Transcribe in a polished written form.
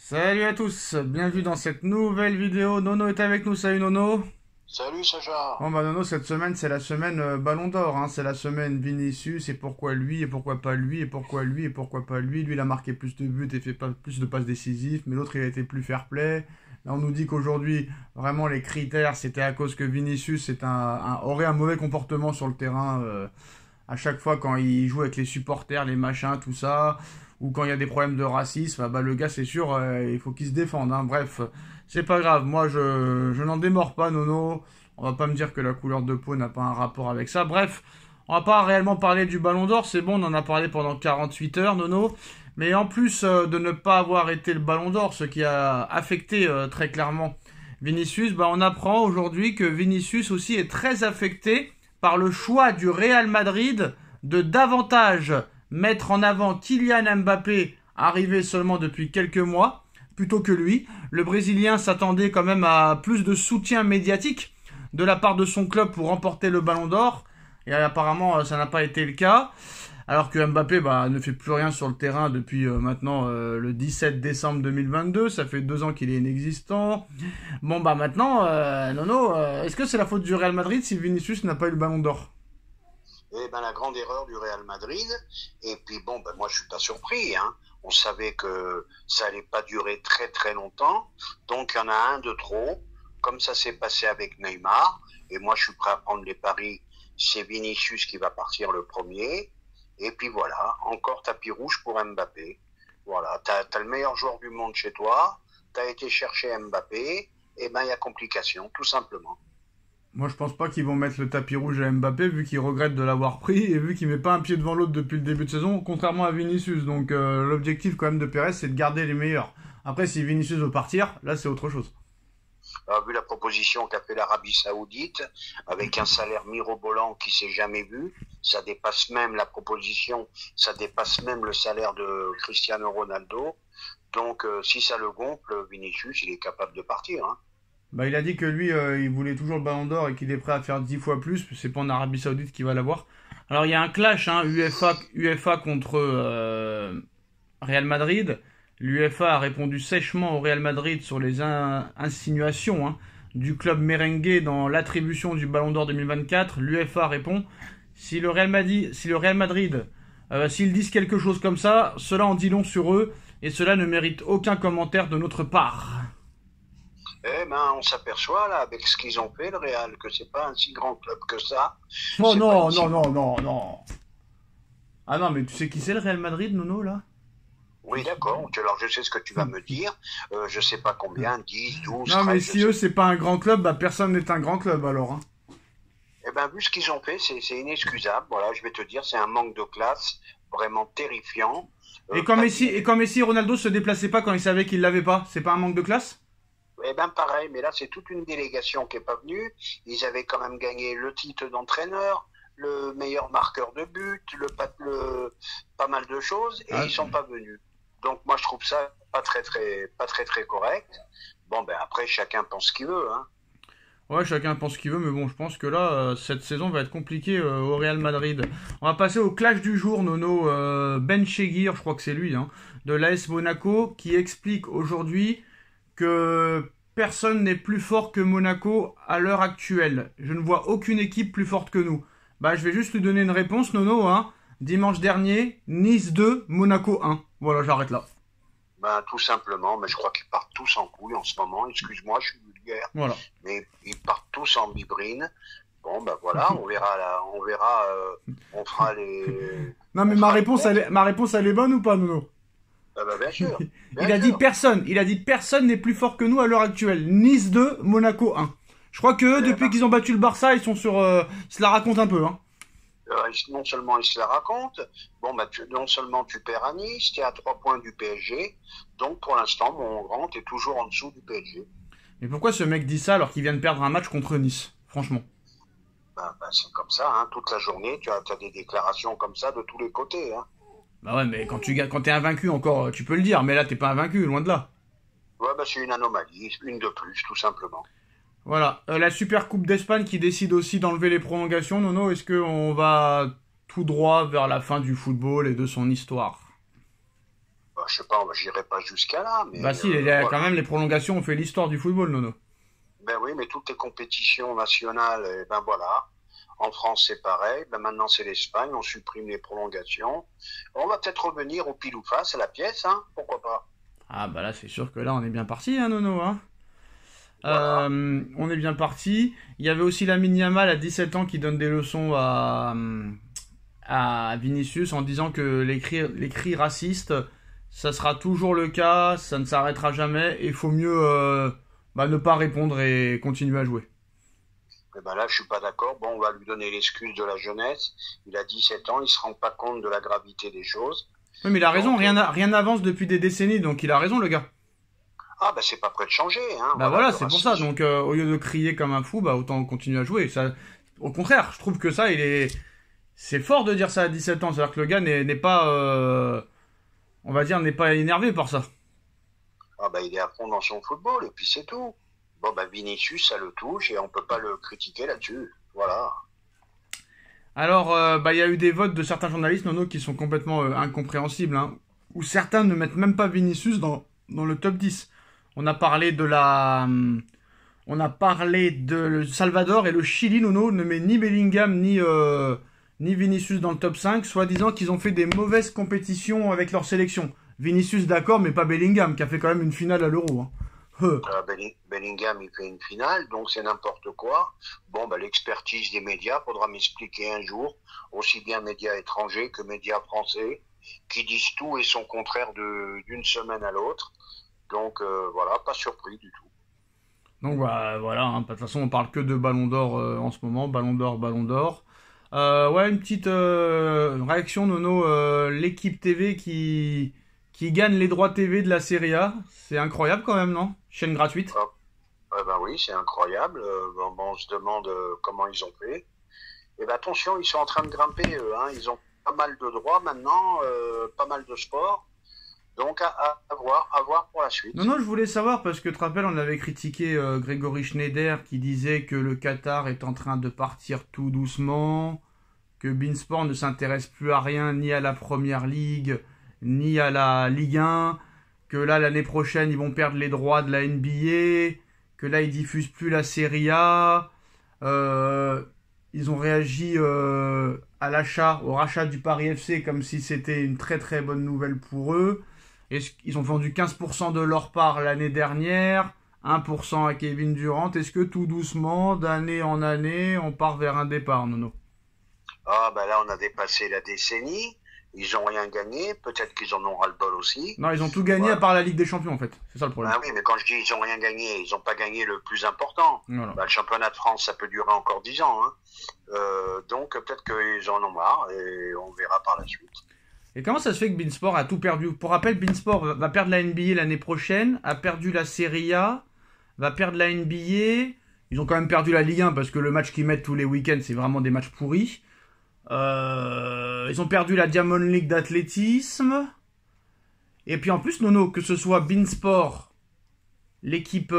Salut à tous, bienvenue dans cette nouvelle vidéo. Nono est avec nous, salut Nono. Salut Sacha. Bon bah Nono, cette semaine c'est la semaine Ballon d'Or, hein. C'est la semaine Vinicius, et pourquoi lui, et pourquoi pas lui, et pourquoi lui, et pourquoi pas lui. Lui il a marqué plus de buts et fait pas plus de passes décisives, mais l'autre il a été plus fair-play. Là on nous dit qu'aujourd'hui, vraiment les critères c'était à cause que Vinicius aurait un mauvais comportement sur le terrain à chaque fois quand il joue avec les supporters, les machins, tout ça, ou quand il y a des problèmes de racisme, bah le gars c'est sûr, il faut qu'il se défende, hein. Bref, c'est pas grave, moi je n'en démords pas, Nono. On va pas me dire que la couleur de peau n'a pas un rapport avec ça. Bref, on va pas réellement parler du Ballon d'Or, c'est bon, on en a parlé pendant 48 heures, Nono. Mais en plus de ne pas avoir été le Ballon d'Or, ce qui a affecté très clairement Vinicius, bah on apprend aujourd'hui que Vinicius aussi est très affecté par le choix du Real Madrid de davantage mettre en avant Kylian Mbappé, arrivé seulement depuis quelques mois, plutôt que lui. Le Brésilien s'attendait quand même à plus de soutien médiatique de la part de son club pour remporter le Ballon d'Or. Et apparemment, ça n'a pas été le cas. Alors que Mbappé ne fait plus rien sur le terrain depuis maintenant le 17 décembre 2022. Ça fait 2 ans qu'il est inexistant. Bon, bah maintenant, Nono, est-ce que c'est la faute du Real Madrid si Vinicius n'a pas eu le Ballon d'Or? Eh ben la grande erreur du Real Madrid. Et puis bon, ben moi je suis pas surpris, hein. On savait que ça allait pas durer très très longtemps. Donc il y en a un de trop, comme ça s'est passé avec Neymar. Et moi je suis prêt à prendre les paris. C'est Vinicius qui va partir le premier. Et puis voilà, encore tapis rouge pour Mbappé. Voilà, t'as le meilleur joueur du monde chez toi. T'as été chercher Mbappé. Et ben il y a complication, tout simplement. Moi, je pense pas qu'ils vont mettre le tapis rouge à Mbappé vu qu'il regrette de l'avoir pris et vu qu'il met pas un pied devant l'autre depuis le début de saison, contrairement à Vinicius. Donc, l'objectif quand même de Perez, c'est de garder les meilleurs. Après, si Vinicius veut partir, là, c'est autre chose. Vu la proposition qu'a fait l'Arabie Saoudite, avec un salaire mirobolant qui s'est jamais vu, ça dépasse même la proposition, ça dépasse même le salaire de Cristiano Ronaldo. Donc, si ça le gonfle, Vinicius, il est capable de partir, hein. Bah, il a dit que lui, il voulait toujours le Ballon d'Or et qu'il est prêt à faire 10 fois plus. C'est pas en Arabie Saoudite qu'il va l'avoir. Alors, il y a un clash, hein, UEFA contre Real Madrid. L'UEFA a répondu sèchement au Real Madrid sur les insinuations, hein, du club merengue dans l'attribution du Ballon d'Or 2024. L'UEFA répond si le Real Madrid s'ils disent quelque chose comme ça, cela en dit long sur eux et cela ne mérite aucun commentaire de notre part. Eh ben, on s'aperçoit là, avec ce qu'ils ont fait, le Real, que c'est pas un si grand club que ça. Oh C'est pas non, une non, si... non, non, non. Ah non, mais tu sais qui c'est le Real Madrid, Nono, là? Oui, d'accord. Alors, je sais ce que tu vas me dire. Je sais pas combien, 10, 12, Non, mais 13, je si eux, sais. c'est pas un grand club, bah personne n'est un grand club alors, hein. Eh ben, vu ce qu'ils ont fait, c'est inexcusable. Voilà, je vais te dire, c'est un manque de classe vraiment terrifiant. Et quand Pas Messi, digne. et quand Messi et Ronaldo se déplaçaient pas quand ils savaient qu'ils l'avaient pas, c'est pas un manque de classe? Eh ben, pareil, mais là, c'est toute une délégation qui est pas venue. Ils avaient quand même gagné le titre d'entraîneur, le meilleur marqueur de but, pas mal de choses, et Ah, ils sont pas venus. Donc, moi, je trouve ça pas très, très correct. Bon, ben, après, chacun pense ce qu'il veut, hein. ouais, chacun pense ce qu'il veut, mais bon, je pense que là, cette saison va être compliquée au Real Madrid. On va passer au clash du jour, Nono. Ben Chegir, je crois que c'est lui, hein, de l'AS Monaco, qui explique aujourd'hui que personne n'est plus fort que Monaco à l'heure actuelle. Je ne vois aucune équipe plus forte que nous. Bah, je vais juste lui donner une réponse, Nono, hein. Dimanche dernier, Nice 2, Monaco 1. Voilà, j'arrête là. Ben, tout simplement, mais je crois qu'ils partent tous en couille en ce moment. Excuse-moi, je suis vulgaire, Voilà. mais ils partent tous en bibrine. Bon, ben voilà, on verra là, on verra, on fera les, Non, mais on ma fera les réponse, comptes. elle est bonne ou pas, Nono? Ah ben, bien Il a dit sûr. personne. Il a dit personne n'est plus fort que nous à l'heure actuelle. Nice 2, Monaco 1. Je crois que eux, Eh depuis ben, qu'ils ont battu le Barça, ils sont sur. Ils se la racontent un peu, hein. non seulement ils se la racontent, bon, ben, non seulement tu perds à Nice, tu es à 3 points du PSG, donc pour l'instant, mon grand, tu es toujours en dessous du PSG. Mais pourquoi ce mec dit ça alors qu'il vient de perdre un match contre Nice? Franchement. Ben, c'est comme ça, hein, toute la journée, as des déclarations comme ça de tous les côtés, hein. Bah ouais, mais quand t'es invaincu encore, tu peux le dire. Mais là, t'es pas invaincu, loin de là. Ouais, ben, c'est une anomalie, une de plus, tout simplement. Voilà. La Super Coupe d'Espagne qui décide aussi d'enlever les prolongations. Nono, est-ce qu'on va tout droit vers la fin du football et de son histoire? bah, je sais pas, j'irai pas jusqu'à là, mais Bah si, quand voilà. même, les prolongations ont fait l'histoire du football, Nono. Ben oui, mais toutes les compétitions nationales, eh ben voilà. En France, c'est pareil. Ben maintenant, c'est l'Espagne. On supprime les prolongations. On va peut-être revenir au pile ou face à la pièce, hein. Pourquoi pas? Ah bah là, c'est sûr que là, on est bien parti, hein, Nono, hein. Voilà. On est bien parti. Il y avait aussi Lamine Yamal à 17 ans qui donne des leçons à Vinicius en disant que les cris racistes, ça sera toujours le cas, ça ne s'arrêtera jamais, et il faut mieux ne pas répondre et continuer à jouer. Eh ben là, je suis pas d'accord. Bon, on va lui donner l'excuse de la jeunesse. Il a 17 ans, il se rend pas compte de la gravité des choses. Oui, mais il a raison, Donc, rien n'avance depuis des décennies, donc il a raison, le gars. ah ben c'est pas prêt de changer, hein. Bah Voilà, voilà, le c'est pour ça, racisme. donc au lieu de crier comme un fou, bah autant continuer à jouer. Ça, au contraire, je trouve que ça, c'est fort de dire ça à 17 ans, c'est-à-dire que le gars n'est pas, on va dire, n'est pas énervé par ça. Ah ben il est à fond dans son football et puis c'est tout. Bon ben Vinicius, ça le touche et on peut pas le critiquer là-dessus. Voilà. Alors, il y a eu des votes de certains journalistes, Nono, qui sont complètement incompréhensibles, hein, où certains ne mettent même pas Vinicius dans le top 10. On a parlé de on a parlé de le Salvador et le Chili, Nono, ne met ni Bellingham ni Vinicius dans le top 5, soi-disant qu'ils ont fait des mauvaises compétitions avec leur sélection. Vinicius, d'accord, mais pas Bellingham, qui a fait quand même une finale à l'Euro, hein. Bellingham, il fait une finale, donc c'est n'importe quoi. Bon, ben, l'expertise des médias, faudra m'expliquer un jour, aussi bien médias étrangers que médias français, qui disent tout et son contraire d'une semaine à l'autre. Donc voilà, pas surpris du tout. Donc bah, voilà, hein, de toute façon on parle que de Ballon d'Or en ce moment, Ballon d'Or, Ballon d'Or. Ouais, une petite réaction, Nono, l'équipe TV qui gagne les droits TV de la Serie A, c'est incroyable quand même, non? Chaîne gratuite. Ah, ben oui, c'est incroyable. On se demande comment ils ont fait. Et ben attention, ils sont en train de grimper, eux, hein. Ils ont pas mal de droits maintenant, pas mal de sports. Donc à voir pour la suite. Non, non, je voulais savoir parce que tu te rappelles, on avait critiqué Grégory Schneider qui disait que le Qatar est en train de partir tout doucement, que Beansport ne s'intéresse plus à rien, ni à la Première Ligue, ni à la Ligue 1, que là, l'année prochaine, ils vont perdre les droits de la NBA, que là, ils diffusent plus la Serie A. Euh, Ils ont réagi au rachat du Paris FC comme si c'était une très très bonne nouvelle pour eux. Ils ont vendu 15% de leur part l'année dernière, 1% à Kevin Durant. Est-ce que tout doucement, d'année en année, on part vers un départ, Nono? Ah ben là, on a dépassé la décennie. Ils ont rien gagné. Peut-être qu'ils en ont ras-le-bol aussi. Non, ils ont tout gagné à Voilà. part la Ligue des Champions en fait. C'est ça le problème. Ah oui, mais quand je dis ils ont rien gagné, ils n'ont pas gagné le plus important. Voilà. Ben, le championnat de France, ça peut durer encore 10 ans, hein. Donc peut-être qu'ils en ont marre et on verra par la suite. Et comment ça se fait que Beansport a tout perdu? Pour rappel, Beansport va perdre la NBA l'année prochaine, a perdu la Serie A, va perdre la NBA. Ils ont quand même perdu la Ligue 1 parce que le match qu'ils mettent tous les week-ends, c'est vraiment des matchs pourris. Ils ont perdu la Diamond League d'athlétisme. Et puis en plus, Nono, que ce soit Beansport, l'équipe,